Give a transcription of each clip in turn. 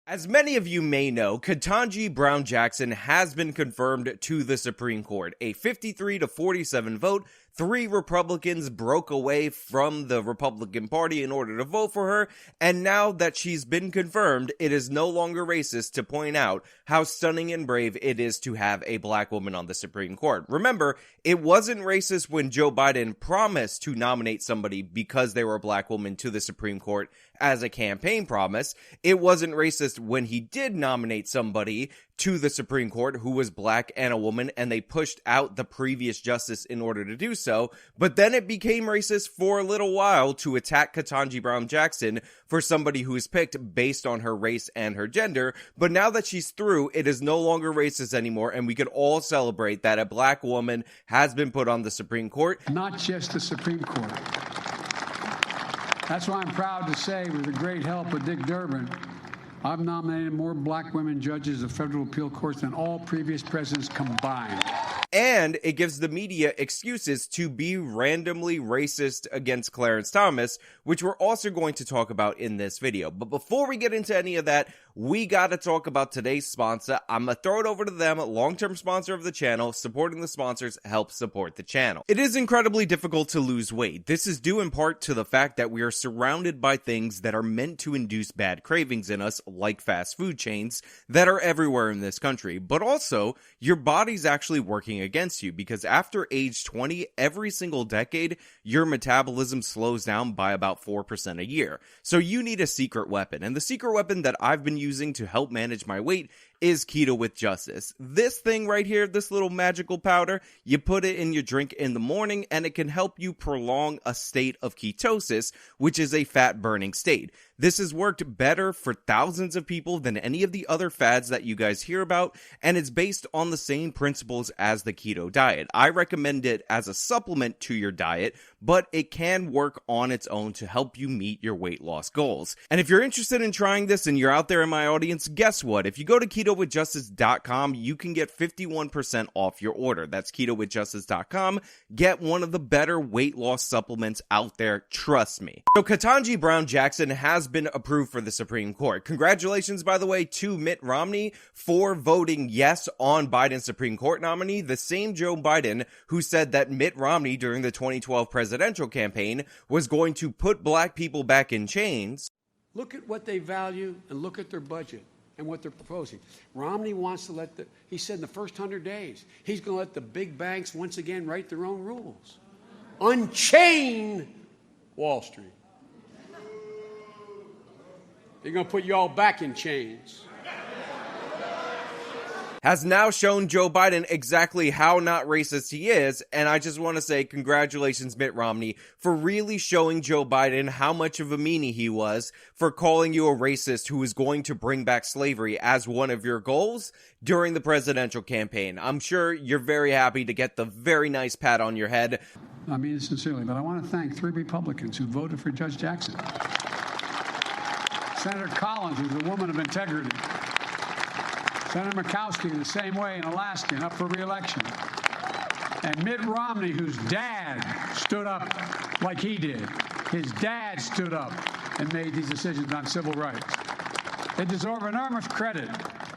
As many of you may know, Ketanji Brown Jackson has been confirmed to the Supreme Court. A 53-47 vote. 3 Republicans broke away from the Republican Party in order to vote for her, and now that she's been confirmed, it is no longer racist to point out how stunning and brave it is to have a black woman on the Supreme Court. Remember, it wasn't racist when Joe Biden promised to nominate somebody because they were a black woman to the Supreme Court as a campaign promise. It wasn't racist when he did nominate somebody to the Supreme Court who was black and a woman, and they pushed out the previous justice in order to do so. But then it became racist for a little while to attack Ketanji Brown Jackson for somebody who is picked based on her race and her gender. But now that she's through, it is no longer racist anymore, and we could all celebrate that a black woman has been put on the Supreme Court. Not just the Supreme Court. That's why I'm proud to say, with the great help of Dick Durbin, I've nominated more black women judges of federal appeal courts than all previous presidents combined. And it gives the media excuses to be randomly racist against Clarence Thomas, which we're also going to talk about in this video. But before we get into any of that, we gotta talk about today's sponsor. I'm gonna throw it over to them, long-term sponsor of the channel. Supporting the sponsors helps support the channel. It is incredibly difficult to lose weight. This is due in part to the fact that we are surrounded by things that are meant to induce bad cravings in us, like fast food chains that are everywhere in this country. But also, your body's actually working against you, because after age 20, every single decade, your metabolism slows down by about 4% a year. So you need a secret weapon, and the secret weapon that I've been using to help manage my weight is Keto with Justice. This thing right here, this little magical powder, you put it in your drink in the morning, and it can help you prolong a state of ketosis, which is a fat burning state. This has worked better for thousands of people than any of the other fads that you guys hear about, and it's based on the same principles as the keto diet. I recommend it as a supplement to your diet, but it can work on its own to help you meet your weight loss goals. And if you're interested in trying this and you're out there in my audience, guess what? If you go to ketowithjustice.com, you can get 51% off your order. That's ketowithjustice.com. Get one of the better weight loss supplements out there, trust me. So Ketanji Brown Jackson has been approved for the Supreme Court. Congratulations, by the way, to Mitt Romney for voting yes on Biden's Supreme Court nominee, the same Joe Biden who said that Mitt Romney during the 2012 presidential campaign was going to put black people back in chains. Look at what they value and look at their budget and what they're proposing. Romney wants to he said in the first 100 days, he's going to let the big banks once again write their own rules. Unchain Wall Street. They're going to put you all back in chains. Has now shown Joe Biden exactly how not racist he is, and I just want to say congratulations, Mitt Romney, for really showing Joe Biden how much of a meanie he was for calling you a racist who is going to bring back slavery as one of your goals during the presidential campaign. I'm sure you're very happy to get the very nice pat on your head. I mean it sincerely, but I want to thank 3 Republicans who voted for Judge Jackson. Senator Collins, who's a woman of integrity. Senator Murkowski, the same way in Alaska, and up for re-election. And Mitt Romney, whose dad stood up like he did. His dad stood up and made these decisions on civil rights. They deserve enormous credit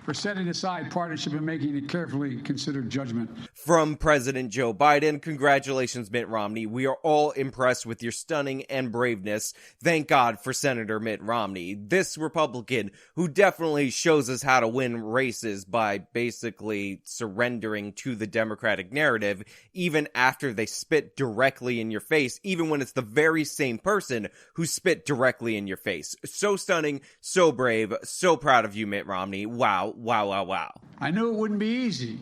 for setting aside partisanship and making a carefully considered judgment. From President Joe Biden, congratulations, Mitt Romney. We are all impressed with your stunning and braveness. Thank God for Senator Mitt Romney, this Republican who definitely shows us how to win races by basically surrendering to the Democratic narrative, even after they spit directly in your face, even when it's the very same person who spit directly in your face. So stunning, so brave, so proud of you, Mitt Romney. Wow, wow, wow, wow. I knew it wouldn't be easy,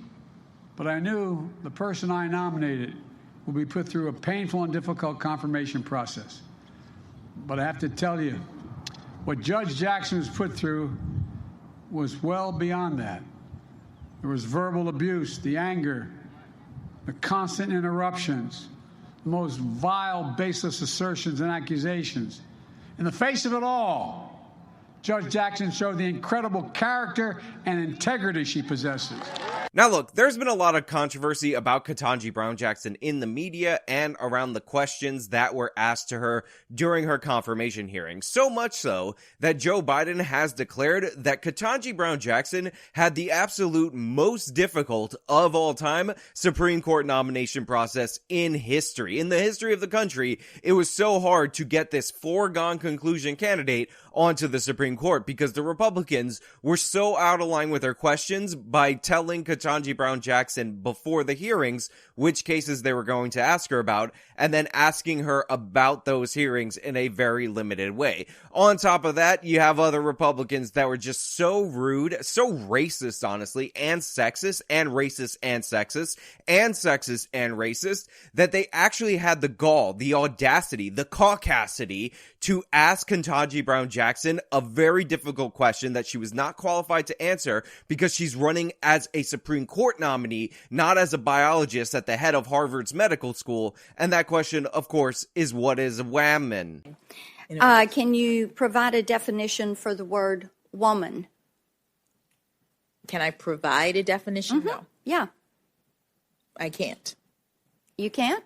but I knew the person I nominated will be put through a painful and difficult confirmation process. But I have to tell you, what Judge Jackson was put through was well beyond that. There was verbal abuse, the anger, the constant interruptions, the most vile, baseless assertions and accusations. In the face of it all, Judge Jackson showed the incredible character and integrity she possesses. Now look, there's been a lot of controversy about Ketanji Brown Jackson in the media and around the questions that were asked to her during her confirmation hearing. So much so that Joe Biden has declared that Ketanji Brown Jackson had the absolute most difficult of all time Supreme Court nomination process in history. In the history of the country, it was so hard to get this foregone conclusion candidate onto the Supreme Court because the Republicans were so out of line with their questions by telling Ketanji Brown Jackson before the hearings which cases they were going to ask her about, and then asking her about those hearings in a very limited way. On top of that, you have other Republicans that were just so rude, so racist, honestly, and sexist, and racist and sexist, and sexist and racist, that they actually had the gall, the audacity, the caucasity to ask Ketanji Brown Jackson a very difficult question that she was not qualified to answer because she's running as a Supreme Court nominee, not as a biologist at the head of Harvard's medical school. And that question, of course, is what is a woman? Can you provide a definition for the word woman? Can I provide a definition? No. Yeah. I can't. You can't?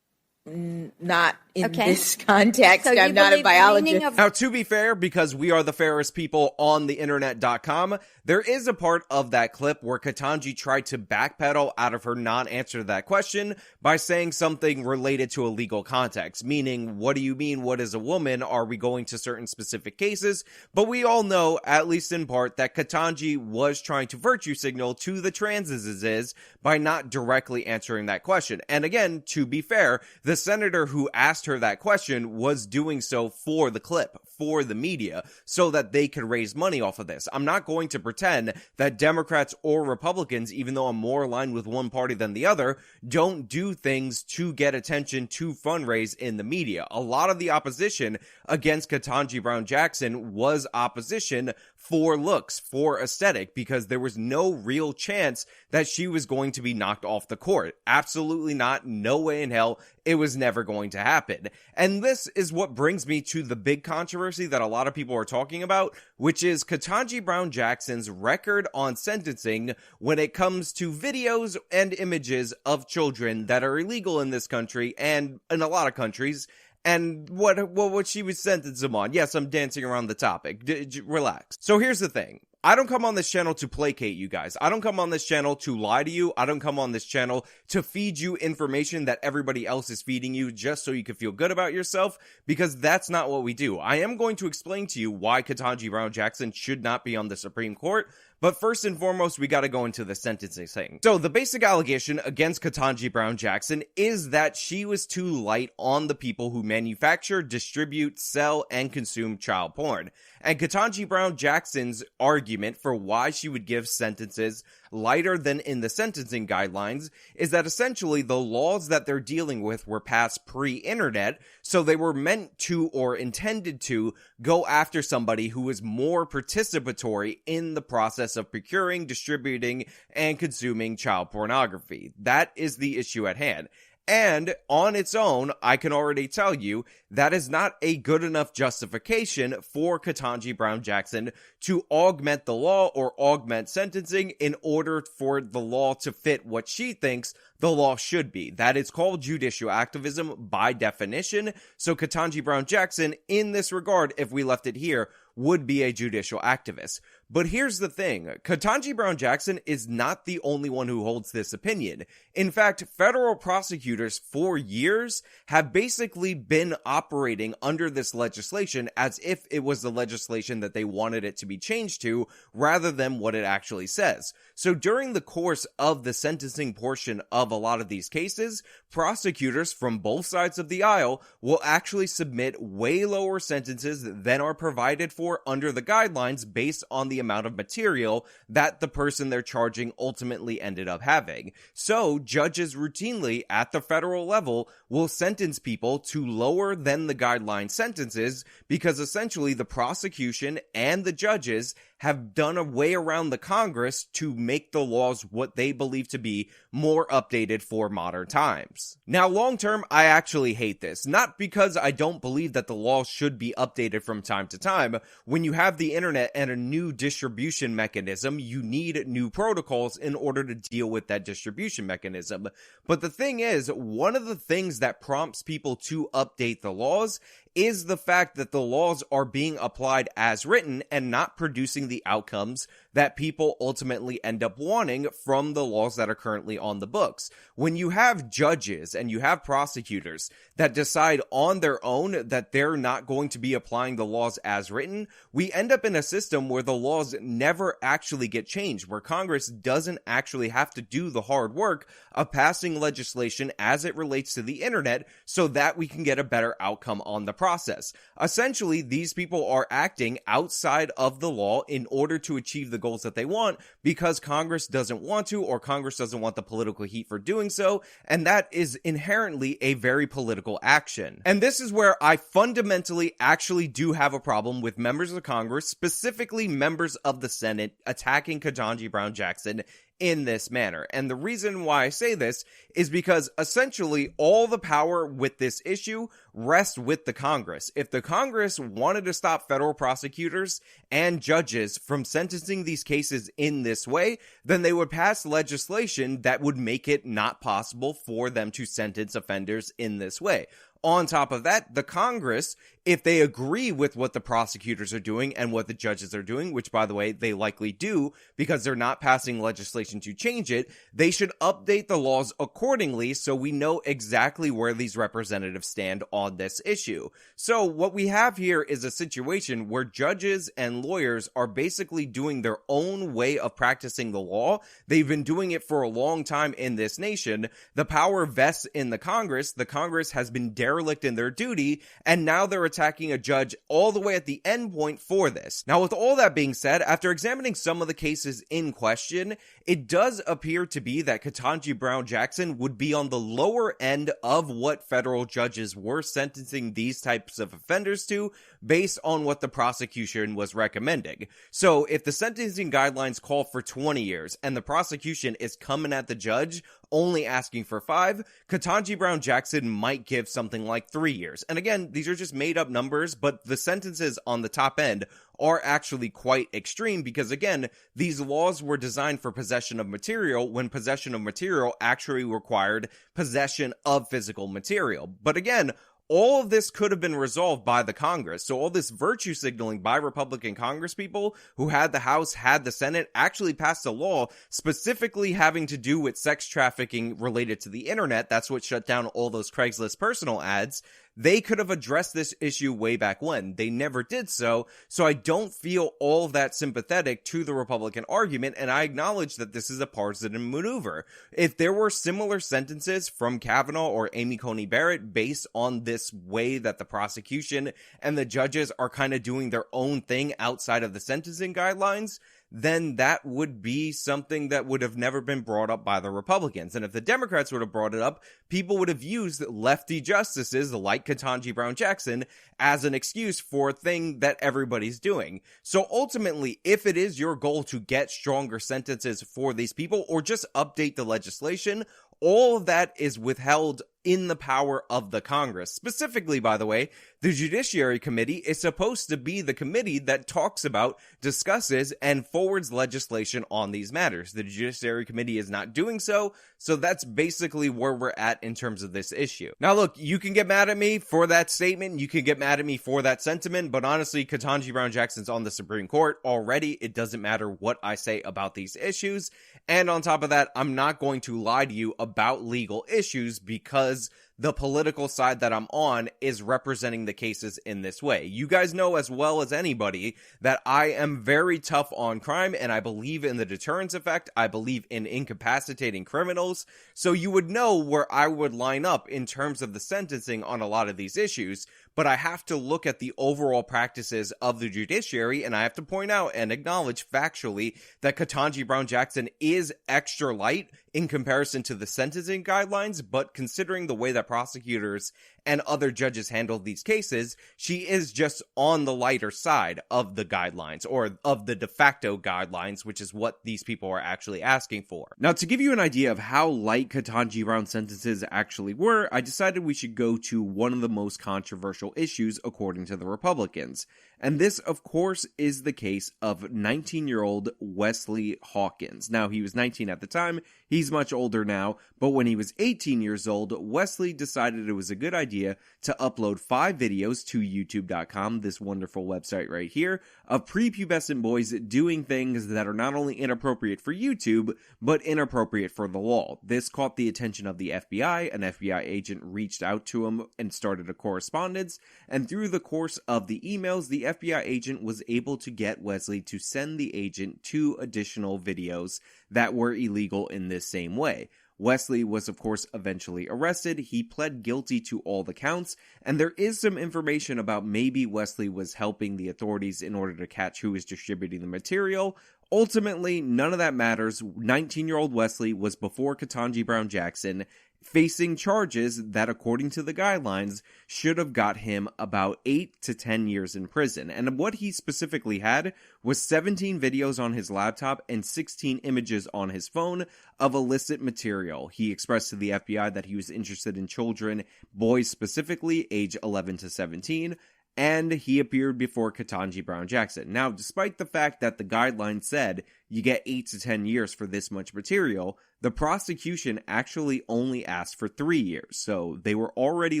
Not in this context. So I'm not a biologist. Now, to be fair, because we are the fairest people on the internet.com, there is a part of that clip where Ketanji tried to backpedal out of her non-answer to that question by saying something related to a legal context, meaning, what do you mean, what is a woman? Are we going to certain specific cases? But we all know, at least in part, that Ketanji was trying to virtue signal to the transes by not directly answering that question. And again, to be fair, the senator who asked her that question was doing so for the clip, for the media, so that they could raise money off of this. I'm not going to pretend that Democrats or Republicans, even though I'm more aligned with one party than the other, don't do things to get attention, to fundraise in the media. A lot of the opposition against Ketanji Brown Jackson was opposition for looks, for aesthetic, because there was no real chance that she was going to be knocked off the court. Absolutely not. No way in hell. It was never going to happen. And this is what brings me to the big controversy that a lot of people are talking about, which is Ketanji Brown Jackson's record on sentencing when it comes to videos and images of children that are illegal in this country and in a lot of countries. And what she was sentenced them on. Yes, I'm dancing around the topic. Relax. So here's the thing. I don't come on this channel to placate you guys. I don't come on this channel to lie to you. I don't come on this channel to feed you information that everybody else is feeding you just so you can feel good about yourself, because that's not what we do. I am going to explain to you why Ketanji Brown Jackson should not be on the Supreme Court. But first and foremost, we gotta go into the sentencing thing. So the basic allegation against Ketanji Brown Jackson is that she was too light on the people who manufacture, distribute, sell, and consume child porn. And Ketanji Brown Jackson's argument for why she would give sentences lighter than in the sentencing guidelines is that essentially the laws that they're dealing with were passed pre-internet, so they were meant to or intended to go after somebody who was more participatory in the process of procuring, distributing, and consuming child pornography. That is the issue at hand. And on its own, I can already tell you that is not a good enough justification for Ketanji Brown Jackson to augment the law or augment sentencing in order for the law to fit what she thinks the law should be. That is called judicial activism by definition. So Ketanji Brown Jackson, in this regard, if we left it here, would be a judicial activist. But here's the thing. Ketanji Brown Jackson is not the only one who holds this opinion. In fact, federal prosecutors for years have basically been operating under this legislation as if it was the legislation that they wanted it to be changed to, rather than what it actually says. So during the course of the sentencing portion of a lot of these cases, prosecutors from both sides of the aisle will actually submit way lower sentences than are provided for under the guidelines based on the amount of material that the person they're charging ultimately ended up having. So judges routinely at the federal level will sentence people to lower than the guideline sentences because essentially the prosecution and the judges have done a way around the Congress to make the laws what they believe to be more updated for modern times. Now, long term, I actually hate this. Not because I don't believe that the law should be updated from time to time. When you have the internet and a new distribution mechanism, you need new protocols in order to deal with that distribution mechanism. But the thing is, one of the things that prompts people to update the laws is the fact that the laws are being applied as written and not producing the outcomes that people ultimately end up wanting from the laws that are currently on the books. When you have judges and you have prosecutors that decide on their own that they're not going to be applying the laws as written, we end up in a system where the laws never actually get changed, where Congress doesn't actually have to do the hard work of passing legislation as it relates to the internet so that we can get a better outcome on the process. Essentially, these people are acting outside of the law in order to achieve the goals that they want because Congress doesn't want to, or Congress doesn't want the political heat for doing so, and that is inherently a very political action. And this is where I fundamentally actually do have a problem with members of Congress, specifically members of the Senate, attacking Ketanji Brown Jackson in this manner. And the reason why I say this is because essentially all the power with this issue rests with the Congress. If the Congress wanted to stop federal prosecutors and judges from sentencing these cases in this way, then they would pass legislation that would make it not possible for them to sentence offenders in this way. On top of that, the Congress, if they agree with what the prosecutors are doing and what the judges are doing, which, by the way, they likely do because they're not passing legislation to change it, they should update the laws accordingly so we know exactly where these representatives stand on this issue. So what we have here is a situation where judges and lawyers are basically doing their own way of practicing the law. They've been doing it for a long time in this nation. The power vests in the Congress. The Congress has been derelict in their duty, and now they're attacking a judge all the way at the end point for this. Now, with all that being said, after examining some of the cases in question, it does appear to be that Ketanji Brown Jackson would be on the lower end of what federal judges were sentencing these types of offenders to based on what the prosecution was recommending. So if the sentencing guidelines call for 20 years and the prosecution is coming at the judge only asking for 5, Ketanji Brown Jackson might give something like 3 years. And again, these are just made up numbers, but the sentences on the top end are actually quite extreme because, again, these laws were designed for possession of material when possession of material actually required possession of physical material. But again, all of this could have been resolved by the Congress. So all this virtue signaling by Republican congresspeople who had the House, had the Senate, actually passed a law specifically having to do with sex trafficking related to the internet. That's what shut down all those Craigslist personal ads. They could have addressed this issue way back when. They never did so I don't feel all that sympathetic to the Republican argument, and I acknowledge that this is a partisan maneuver. If there were similar sentences from Kavanaugh or Amy Coney Barrett based on this way that the prosecution and the judges are kind of doing their own thing outside of the sentencing guidelines, then that would be something that would have never been brought up by the Republicans. And if the Democrats would have brought it up, people would have used lefty justices like Ketanji Brown Jackson as an excuse for a thing that everybody's doing. So ultimately, if it is your goal to get stronger sentences for these people or just update the legislation, all of that is withheld in the power of the Congress. Specifically, by the way, the Judiciary Committee is supposed to be the committee that talks about, discusses, and forwards legislation on these matters. The Judiciary Committee is not doing so that's basically where we're at in terms of this issue. Now look, you can get mad at me for that statement, you can get mad at me for that sentiment, but honestly, Ketanji Brown Jackson's on the Supreme Court already. It doesn't matter what I say about these issues, and on top of that, I'm not going to lie to you about legal issues because the political side that I'm on is representing the cases in this way. You guys know as well as anybody that I am very tough on crime and I believe in the deterrence effect. I believe in incapacitating criminals. So you would know where I would line up in terms of the sentencing on a lot of these issues. But I have to look at the overall practices of the judiciary, and I have to point out and acknowledge factually that Ketanji Brown Jackson is extra light in comparison to the sentencing guidelines, but considering the way that prosecutors and other judges handle these cases, she is just on the lighter side of the guidelines, or of the de facto guidelines, which is what these people are actually asking for. Now, to give you an idea of how light Ketanji Brown's sentences actually were, I decided we should go to one of the most controversial issues according to the Republicans. And this, of course, is the case of 19-year-old Wesley Hawkins. Now, he was 19 at the time, he's much older now, but when he was 18 years old, Wesley decided it was a good idea to upload 5 videos to YouTube.com, this wonderful website right here, of prepubescent boys doing things that are not only inappropriate for YouTube, but inappropriate for the law. This caught the attention of the FBI. An FBI agent reached out to him and started a correspondence, and through the course of the emails, the FBI agent was able to get Wesley to send the agent 2 additional videos that were illegal in this same way. Wesley was, of course, eventually arrested. He pled guilty to all the counts, and there is some information about maybe Wesley was helping the authorities in order to catch who was distributing the material. Ultimately, none of that matters. 19-year-old Wesley was before Ketanji Brown Jackson, facing charges that, according to the guidelines, should have got him about 8 to 10 years in prison. And what he specifically had was 17 videos on his laptop and 16 images on his phone of illicit material. He expressed to the FBI that he was interested in children, boys specifically, age 11 to 17, and he appeared before Ketanji Brown Jackson. Now, despite the fact that the guidelines said you get 8 to 10 years for this much material, the prosecution actually only asked for 3 years, so they were already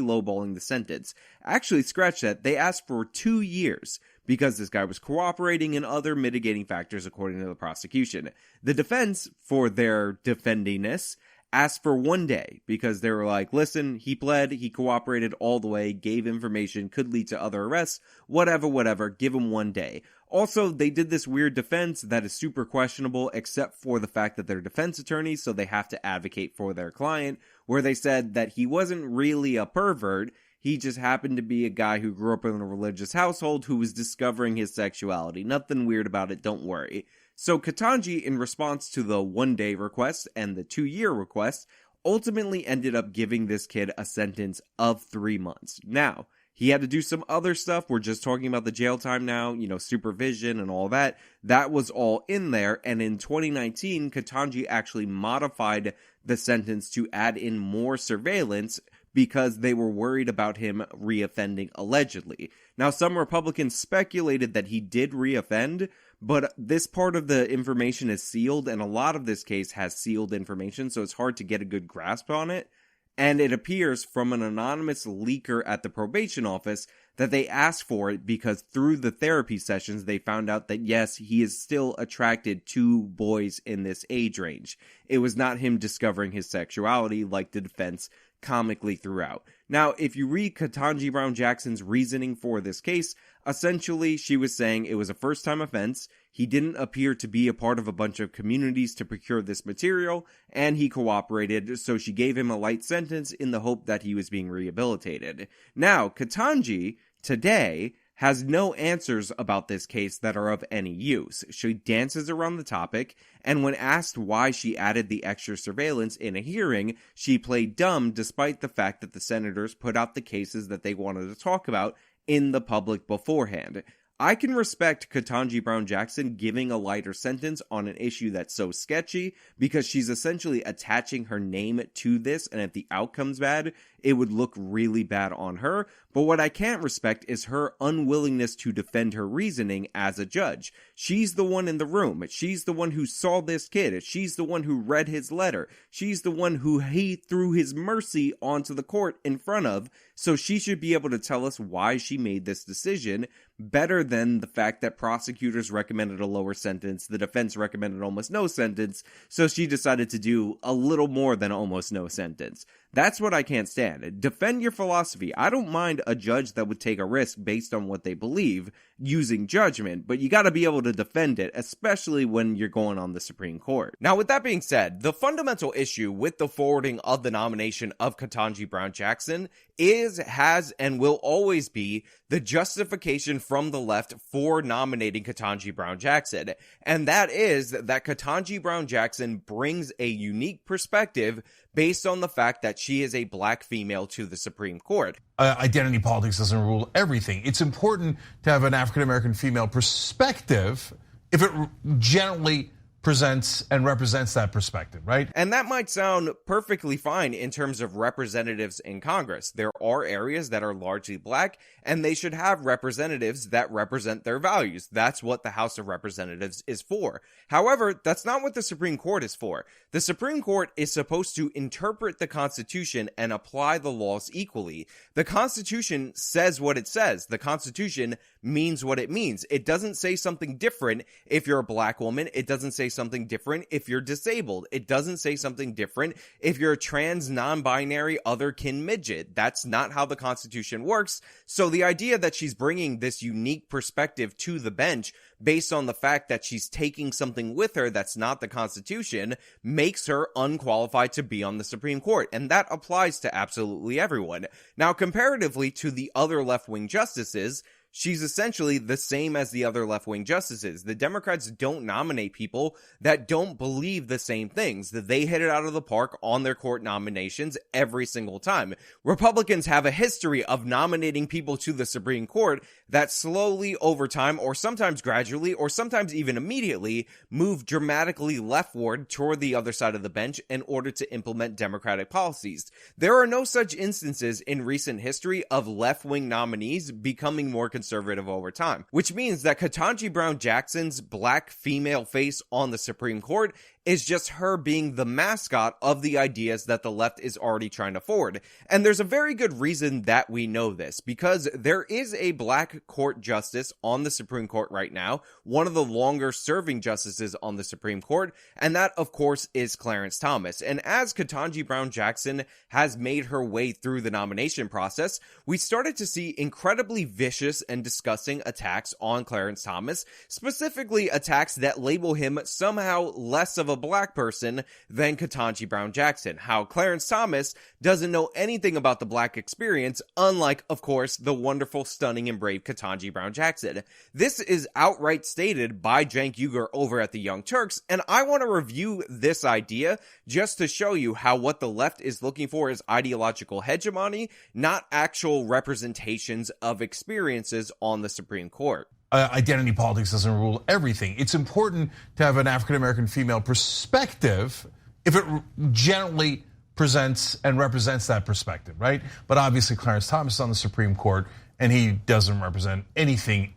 lowballing the sentence. Actually, scratch that, they asked for 2 years, because this guy was cooperating and other mitigating factors according to the prosecution. The defense, for their defendingness, asked for 1 day, because they were like, listen, he pled, he cooperated all the way, gave information, could lead to other arrests, whatever, give him 1 day. Also, they did this weird defense that is super questionable, except for the fact that they're defense attorneys, so they have to advocate for their client, where they said that he wasn't really a pervert, he just happened to be a guy who grew up in a religious household who was discovering his sexuality. Nothing weird about it, don't worry. So Ketanji, in response to the 1 day request and the 2-year request, ultimately ended up giving this kid a sentence of 3 months. Now, he had to do some other stuff. We're just talking about the jail time now, supervision and all that. That was all in there. And in 2019, Ketanji actually modified the sentence to add in more surveillance because they were worried about him reoffending allegedly. Now, some Republicans speculated that he did reoffend, but this part of the information is sealed, and a lot of this case has sealed information, so it's hard to get a good grasp on it. And it appears from an anonymous leaker at the probation office that they asked for it because through the therapy sessions, they found out that yes, he is still attracted to boys in this age range. It was not him discovering his sexuality like the defense comically throughout. Now, if you read Ketanji Brown Jackson's reasoning for this case, essentially she was saying it was a first-time offense, he didn't appear to be a part of a bunch of communities to procure this material, and he cooperated, so she gave him a light sentence in the hope that he was being rehabilitated. Now, Ketanji, today, has no answers about this case that are of any use. She dances around the topic, and when asked why she added the extra surveillance in a hearing, she played dumb despite the fact that the senators put out the cases that they wanted to talk about in the public beforehand. I can respect Ketanji Brown Jackson giving a lighter sentence on an issue that's so sketchy because she's essentially attaching her name to this, and if the outcome's bad, it would look really bad on her. But what I can't respect is her unwillingness to defend her reasoning as a judge. She's the one in the room. She's the one who saw this kid. She's the one who read his letter. She's the one who he threw his mercy onto the court in front of. So she should be able to tell us why she made this decision better than the fact that prosecutors recommended a lower sentence, the defense recommended almost no sentence, so she decided to do a little more than almost no sentence. That's what I can't stand. Defend your philosophy. I don't mind a judge that would take a risk based on what they believe using judgment, but you gotta be able to defend it, especially when you're going on the Supreme Court. Now, with that being said, the fundamental issue with the forwarding of the nomination of Ketanji Brown Jackson is, has, and will always be the justification from the left for nominating Ketanji Brown Jackson. And that is that Ketanji Brown Jackson brings a unique perspective based on the fact that she is a black female to the Supreme Court. Identity politics doesn't rule everything. It's important to have an African-American female perspective if it generally presents and represents that perspective, right? And that might sound perfectly fine in terms of representatives in Congress. There are areas that are largely black, and they should have representatives that represent their values. That's what the House of Representatives is for. However, that's not what the Supreme Court is for. The Supreme Court is supposed to interpret the Constitution and apply the laws equally. The Constitution says what it says. The Constitution means what it means. It doesn't say something different if you're a black woman. It doesn't say something different if you're disabled. It doesn't say something different if you're a trans, non-binary, other-kin midget. That's not how the Constitution works. So the idea that she's bringing this unique perspective to the bench based on the fact that she's taking something with her that's not the Constitution makes her unqualified to be on the Supreme Court. And that applies to absolutely everyone. Now, comparatively to the other left-wing justices, she's essentially the same as the other left-wing justices. The Democrats don't nominate people that don't believe the same things. They hit it out of the park on their court nominations every single time. Republicans have a history of nominating people to the Supreme Court that slowly over time, or sometimes gradually, or sometimes even immediately, move dramatically leftward toward the other side of the bench in order to implement Democratic policies. There are no such instances in recent history of left-wing nominees becoming more conservative over time, which means that Ketanji Brown Jackson's black female face on the Supreme Court is just her being the mascot of the ideas that the left is already trying to forward. And there's a very good reason that we know this, because there is a black court justice on the Supreme Court right now, one of the longer serving justices on the Supreme Court, and that of course is Clarence Thomas. And as Ketanji Brown Jackson has made her way through the nomination process, we started to see incredibly vicious and disgusting attacks on Clarence Thomas, specifically attacks that label him somehow less of a black person than Ketanji Brown Jackson. How Clarence Thomas doesn't know anything about the black experience, unlike, of course, the wonderful, stunning, and brave Ketanji Brown Jackson. This is outright stated by Cenk Uygur over at the Young Turks, and I want to review this idea just to show you how what the left is looking for is ideological hegemony, not actual representations of experiences on the Supreme Court. Identity politics doesn't rule everything. It's important to have an African-American female perspective if it generally presents and represents that perspective, right? But obviously Clarence Thomas is on the Supreme Court and he doesn't represent anything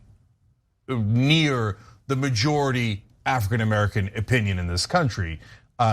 near the majority African-American opinion in this country.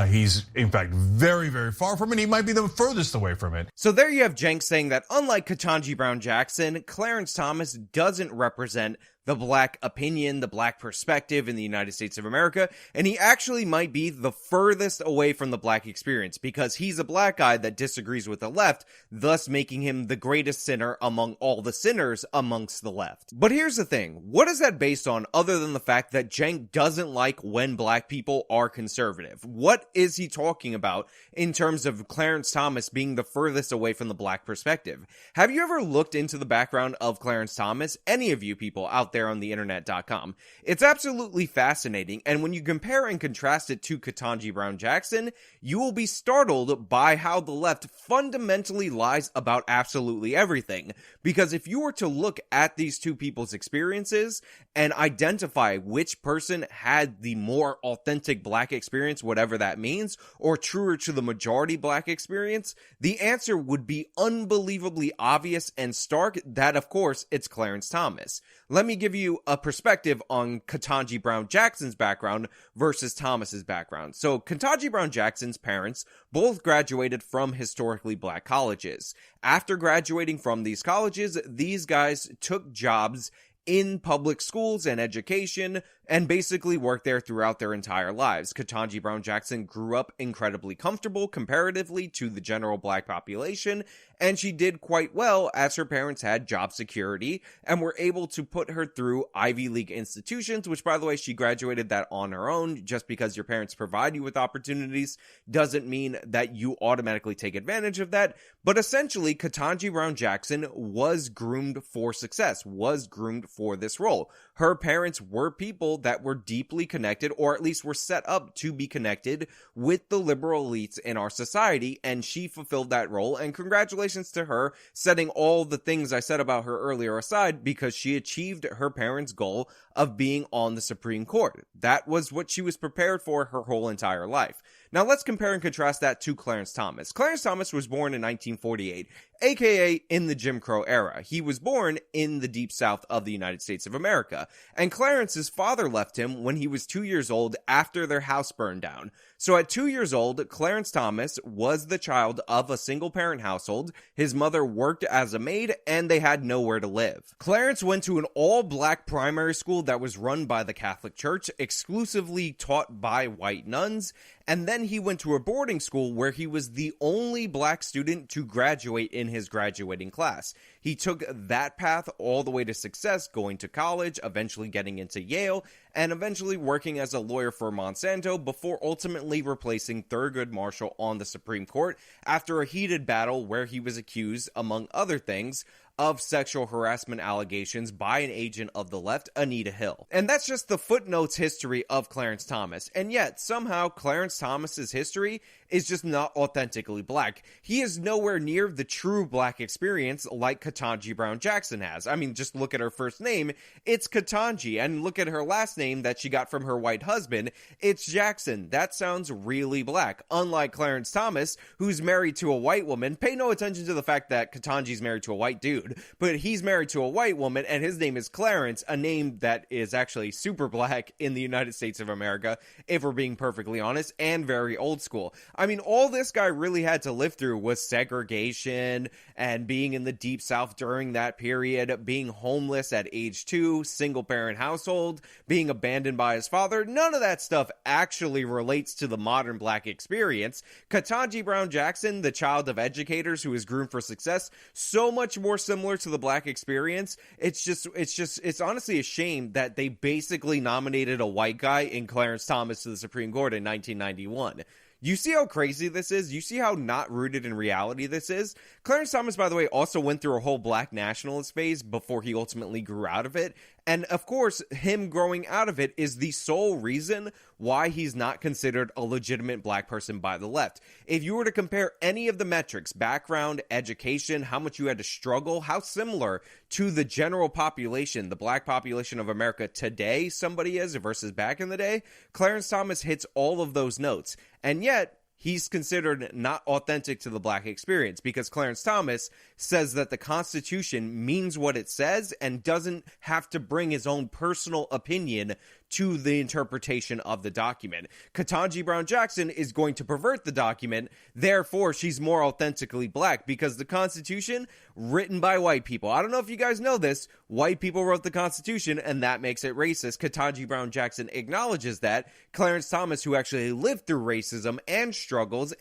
He's, in fact, very, very far from it. He might be the furthest away from it. So there you have Cenk saying that unlike Ketanji Brown Jackson, Clarence Thomas doesn't represent the black opinion, the black perspective in the United States of America, and he actually might be the furthest away from the black experience because he's a black guy that disagrees with the left, thus making him the greatest sinner among all the sinners amongst the left. But here's the thing, what is that based on other than the fact that Cenk doesn't like when black people are conservative? What is he talking about in terms of Clarence Thomas being the furthest away from the black perspective? Have you ever looked into the background of Clarence Thomas? Any of you people out there on the internet.com. It's absolutely fascinating, and when you compare and contrast it to Ketanji Brown Jackson, you will be startled by how the left fundamentally lies about absolutely everything. Because if you were to look at these two people's experiences and identify which person had the more authentic black experience, whatever that means, or truer to the majority black experience, the answer would be unbelievably obvious and stark that, of course, it's Clarence Thomas. Let me give you a perspective on Ketanji Brown Jackson's background versus Thomas's background. So Ketanji Brown Jackson's parents both graduated from historically black colleges. After graduating from these colleges, these guys took jobs in public schools and education and basically worked there throughout their entire lives. Ketanji Brown Jackson grew up incredibly comfortable comparatively to the general black population, and she did quite well as her parents had job security and were able to put her through Ivy League institutions, which, by the way, she graduated that on her own. Just because your parents provide you with opportunities doesn't mean that you automatically take advantage of that. But essentially, Ketanji Brown Jackson was groomed for success, was groomed for this role. Her parents were people that were deeply connected, or at least were set up to be connected with the liberal elites in our society, and she fulfilled that role. And congratulations to her, setting all the things I said about her earlier aside, because she achieved her parents' goal of being on the Supreme Court. That was what she was prepared for her whole entire life. Now let's compare and contrast that to Clarence Thomas. Clarence Thomas was born in 1948, aka in the Jim Crow era. He was born in the deep south of the United States of America, and Clarence's father left him when he was 2 years old after their house burned down. So at 2 years old, Clarence Thomas was the child of a single-parent household. His mother worked as a maid, and they had nowhere to live. Clarence went to an all-black primary school that was run by the Catholic Church, exclusively taught by white nuns, and then he went to a boarding school where he was the only black student to graduate in his graduating class. He took that path all the way to success, going to college, eventually getting into Yale, and eventually working as a lawyer for Monsanto before ultimately replacing Thurgood Marshall on the Supreme Court after a heated battle where he was accused, among other things, of sexual harassment allegations by an agent of the left, Anita Hill. And that's just the footnotes history of Clarence Thomas. And yet, somehow, Clarence Thomas's history is just not authentically black. He is nowhere near the true black experience like Ketanji Brown Jackson has. I mean, just look at her first name, it's Ketanji, and look at her last name that she got from her white husband, it's Jackson. That sounds really black. Unlike Clarence Thomas, who's married to a white woman. Pay no attention to the fact that Ketanji's married to a white dude, but he's married to a white woman, and his name is Clarence, a name that is actually super black in the United States of America, if we're being perfectly honest, and very old school. I mean, all this guy really had to live through was segregation and being in the deep south during that period, being homeless at age 2, single parent household, being abandoned by his father. None of that stuff actually relates to the modern black experience. Ketanji Brown Jackson, the child of educators who is groomed for success, so much more similar to the black experience. It's honestly a shame that they basically nominated a white guy in Clarence Thomas to the Supreme Court in 1991. You see how crazy this is? You see how not rooted in reality this is? Clarence Thomas, by the way, also went through a whole black nationalist phase before he ultimately grew out of it. And of course, him growing out of it is the sole reason why he's not considered a legitimate black person by the left. If you were to compare any of the metrics, background, education, how much you had to struggle, how similar to the general population, the black population of America today somebody is versus back in the day, Clarence Thomas hits all of those notes. And yet, he's considered not authentic to the black experience because Clarence Thomas says that the Constitution means what it says and doesn't have to bring his own personal opinion to the interpretation of the document. Ketanji Brown Jackson is going to pervert the document, therefore she's more authentically black because the Constitution, written by white people. I don't know if you guys know this, white people wrote the Constitution and that makes it racist. Ketanji Brown Jackson acknowledges that. Clarence Thomas, who actually lived through racism and struggles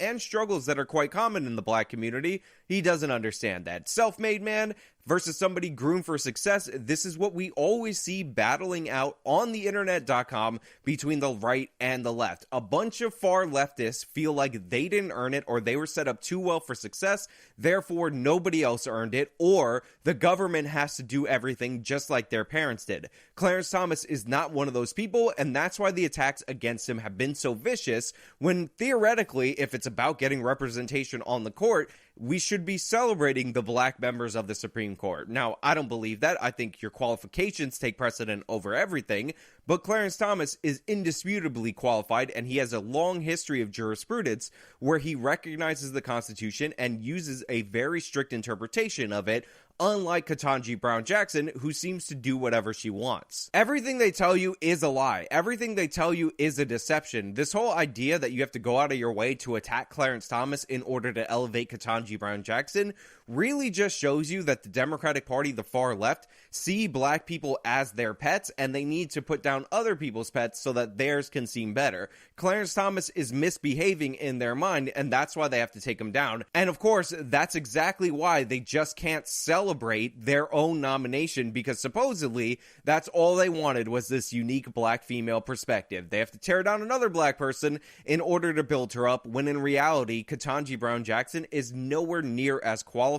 that are quite common in the black community, he doesn't understand that. Self-made man versus somebody groomed for success. This is what we always see battling out on the internet.com between the right and the left. A bunch of far leftists feel like they didn't earn it or they were set up too well for success, therefore nobody else earned it, or the government has to do everything just like their parents did. Clarence Thomas is not one of those people, and that's why the attacks against him have been so vicious when theoretically, if it's about getting representation on the court, we should be celebrating the black members of the Supreme Court. Now, I don't believe that. I think your qualifications take precedent over everything, but Clarence Thomas is indisputably qualified, and he has a long history of jurisprudence where he recognizes the Constitution and uses a very strict interpretation of it unlike Ketanji Brown Jackson, who seems to do whatever she wants. Everything they tell you is a lie. Everything they tell you is a deception. This whole idea that you have to go out of your way to attack Clarence Thomas in order to elevate Ketanji Brown Jackson really just shows you that the Democratic Party, the far left, see black people as their pets, and they need to put down other people's pets so that theirs can seem better. Clarence Thomas is misbehaving in their mind, and that's why they have to take him down. And of course, that's exactly why they just can't celebrate their own nomination, because supposedly that's all they wanted was this unique black female perspective. They have to tear down another black person in order to build her up, when in reality, Ketanji Brown Jackson is nowhere near as qualified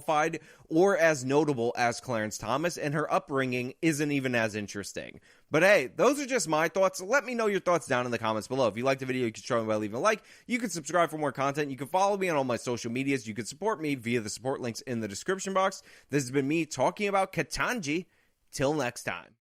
or as notable as Clarence Thomas, and her upbringing isn't even as interesting. But hey, those are just my thoughts. Let me know your thoughts down in the comments below. If you liked the video, you can show me by leaving a like. You can subscribe for more content. You can follow me on all my social medias. You can support me via the support links in the description box. This has been me talking about Ketanji. Till next time.